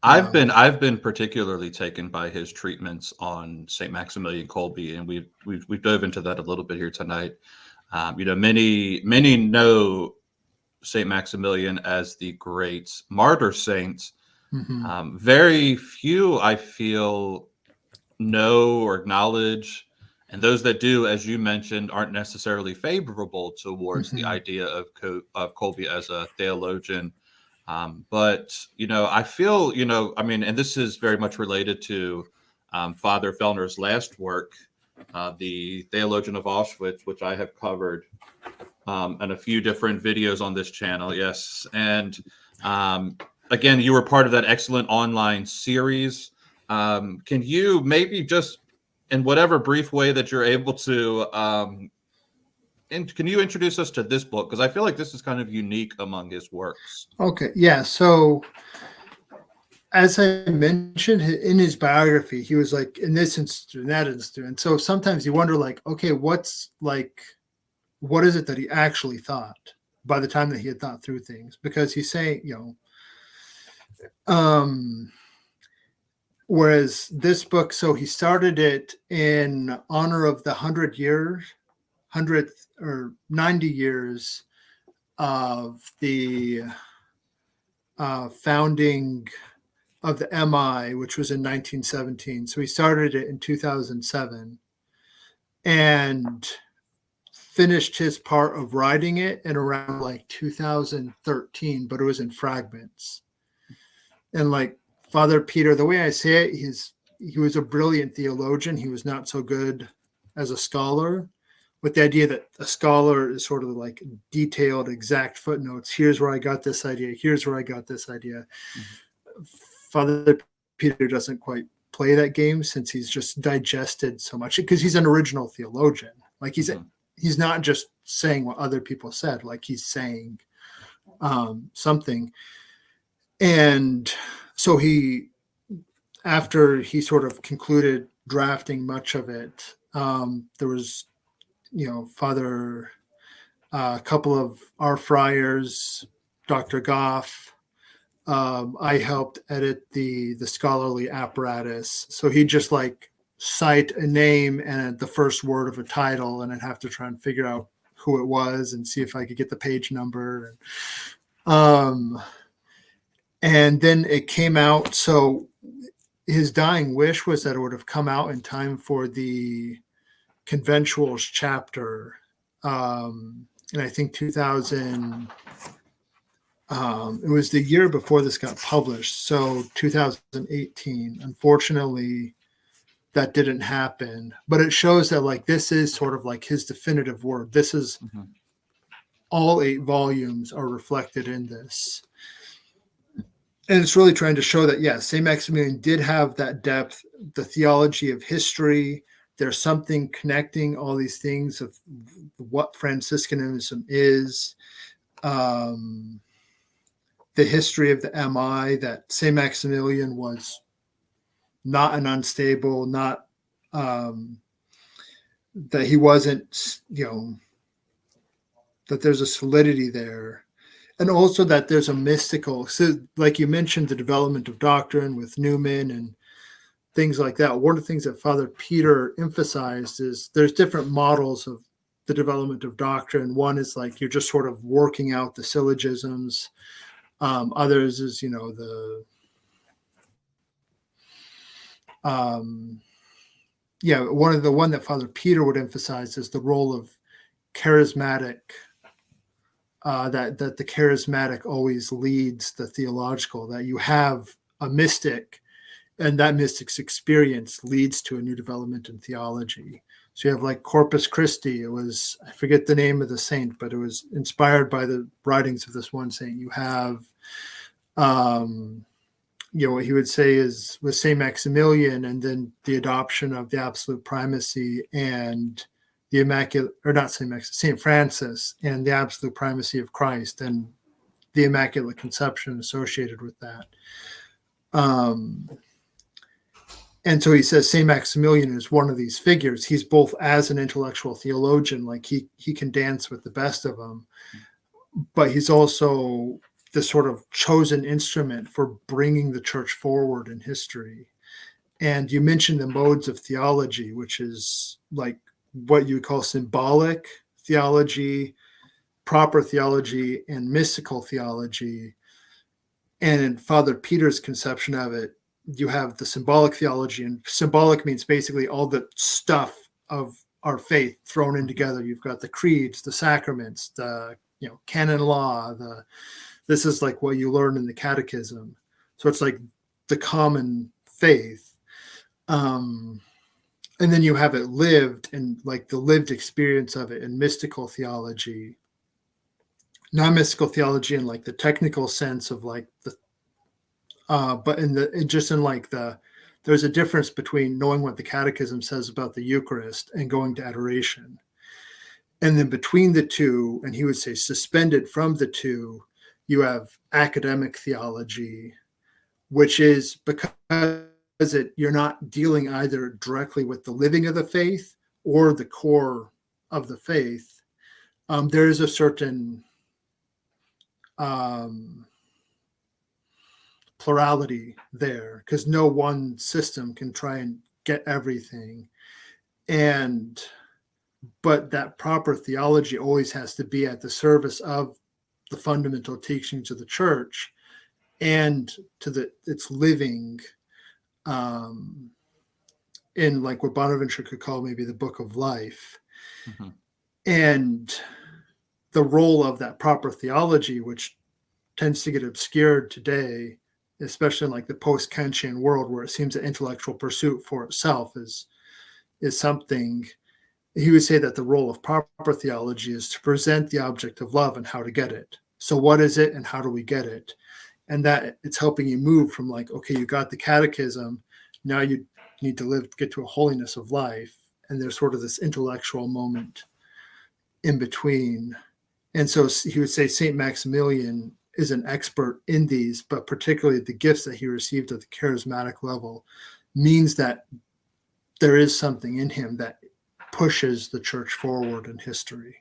I've been particularly taken by his treatments on Saint Maximilian Kolbe, and we've dove into that a little bit here tonight. Many know Saint Maximilian as the great martyr saint. Mm-hmm. Very few, I feel, know or acknowledge, and those that do, as you mentioned, aren't necessarily favorable towards the Mm-hmm. idea of Kolbe as a theologian. But I feel, I mean, and this is very much related to Father Fehlner's last work, the Theologian of Auschwitz, which I have covered and a few different videos on this channel. Yes, and again, you were part of that excellent online series. Can you maybe just, in whatever brief way that you're able to, can you introduce us to this book? Because I feel like this is kind of unique among his works. Okay, yeah. So as I mentioned in his biography, he was like in this institute, in that institute, and so sometimes you wonder, like, okay, what is it that he actually thought by the time that he had thought through things? Because he's saying, whereas this book, so he started it in honor of the 100th or 90 years of the founding of the MI, which was in 1917. So he started it in 2007 and finished his part of writing it in around like 2013, but it was in fragments. And like Father Peter, the way I say it, he was a brilliant theologian. He was not so good as a scholar, with the idea that a scholar is sort of like detailed, exact footnotes. Here's where I got this idea. Here's where I got this idea. Mm-hmm. Father Peter doesn't quite play that game, since he's just digested so much, because he's an original theologian. Like he's not just saying what other people said, like he's saying something. And so after he sort of concluded drafting much of it, there was, Father, a couple of our friars, Dr. Goff, I helped edit the scholarly apparatus. So he'd just like cite a name and the first word of a title, and I'd have to try and figure out who it was and see if I could get the page number. And then it came out. So his dying wish was that it would have come out in time for the conventuals chapter. And I think 2000, it was the year before this got published. So 2018, unfortunately, that didn't happen, but it shows that like, this is sort of like his definitive word. This is all 8 volumes are reflected in this. And it's really trying to show that, yes, St. Maximilian did have that depth, the theology of history. There's something connecting all these things of what Franciscanism is, the history of the MI, that St. Maximilian was not an unstable, not that he wasn't, that there's a solidity there. And also that there's a mystical, so like you mentioned, the development of doctrine with Newman and things like that. One of the things that Father Peter emphasized is there's different models of the development of doctrine. One is like you're just sort of working out the syllogisms. Others is, one that Father Peter would emphasize is the role of charismatic, that the charismatic always leads the theological, that you have a mystic and that mystic's experience leads to a new development in theology. So you have like Corpus Christi. It was, I forget the name of the saint, but it was inspired by the writings of this one saint. You have, what he would say is with St. Maximilian, and then the adoption of the absolute primacy and the Immaculate, or not St. Francis, and the absolute primacy of Christ and the Immaculate Conception associated with that. And so he says St. Maximilian is one of these figures. He's both as an intellectual theologian, like he can dance with the best of them, but he's also the sort of chosen instrument for bringing the church forward in history. And you mentioned the modes of theology, which is like what you would call symbolic theology, proper theology, and mystical theology. And in Father Peter's conception of it, you have the symbolic theology, and symbolic means basically all the stuff of our faith thrown in together. You've got the creeds, the sacraments, the canon law, this is like what you learn in the catechism. So it's like the common faith. And then you have it lived, and like the lived experience of it in mystical theology, non-mystical theology in like the technical sense of like the, but there's a difference between knowing what the catechism says about the Eucharist and going to adoration. And then between the two, and he would say suspended from the two, you have academic theology, which is because you're not dealing either directly with the living of the faith or the core of the faith. There is a certain plurality there, because no one system can try and get everything. But that proper theology always has to be at the service of the fundamental teachings of the church and to its living in like what Bonaventure could call maybe the book of life. Mm-hmm. And the role of that proper theology, which tends to get obscured today, especially in like the post-Kantian world, where it seems that intellectual pursuit for itself is something. He would say that the role of proper theology is to present the object of love and how to get it. So what is it and how do we get it? And that it's helping you move from like, okay, you got the catechism, now you need to get to a holiness of life. And there's sort of this intellectual moment in between. And so he would say St. Maximilian is an expert in these, but particularly the gifts that he received at the charismatic level means that there is something in him that pushes the church forward in history.